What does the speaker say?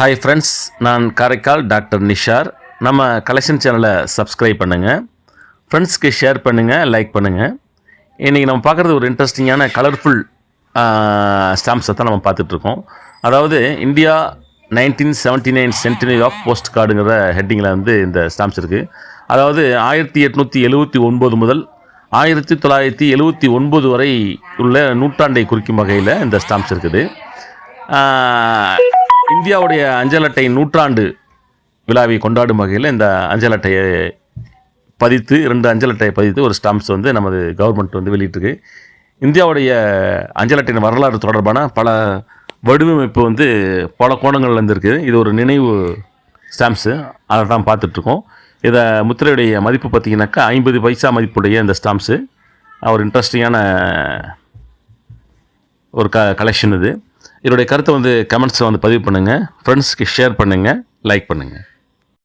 Hi friends, நான் Karaikal doctor Nishar. நம்ம collection சேனலை சப்ஸ்கிரைப் பண்ணுங்கள், ஃப்ரெண்ட்ஸ்க்கு ஷேர் பண்ணுங்கள், லைக் பண்ணுங்கள். இன்றைக்கி நம்ம பார்க்குறது ஒரு இன்ட்ரெஸ்டிங்கான கலர்ஃபுல் ஸ்டாம்ப்ஸை தான் நம்ம பார்த்துட்ருக்கோம். அதாவது இந்தியா 1979 சென்டினரி ஆஃப் போஸ்ட் கார்டுங்கிற ஹெட்டிங்கில் வந்து இந்த ஸ்டாம்ப்ஸ் இருக்குது. அதாவது 1879 முதல் 1979 வரை உள்ள நூற்றாண்டை குறிக்கும் வகையில் இந்த ஸ்டாம்ப்ஸ் இருக்குது. இந்தியாவுடைய அஞ்சல் அட்டை நூற்றாண்டு விழாவை கொண்டாடும் வகையில் இந்த அஞ்சல் அட்டையை பதித்து 2 அஞ்சல் அட்டையை பதித்து ஒரு ஸ்டாம்ப்ஸ் வந்து நமது கவர்மெண்ட் வந்து வெளியிட்டிருக்கு. இந்தியாவுடைய அஞ்சல் அட்டையின் வரலாறு தொடர்பான பல வடிவமைப்பு வந்து பல கோணங்கள்லேருந்து இருக்குது. இது ஒரு நினைவு ஸ்டாம்ப்ஸு, அதை தான் பார்த்துட்ருக்கோம். இதை முத்திரையுடைய மதிப்பு பார்த்திங்கனாக்கா 50 பைசா மதிப்புடைய இந்த ஸ்டாம்ப்ஸு ஒரு இன்ட்ரெஸ்டிங்கான ஒரு கலெக்ஷன் இது. இதோடைய கருத்தை வந்து கமெண்ட்ஸில் வந்து பதிவு பண்ணுங்கள், ஃப்ரெண்ட்ஸ்க்கு ஷேர் பண்ணுங்கள், லைக் பண்ணுங்கள்.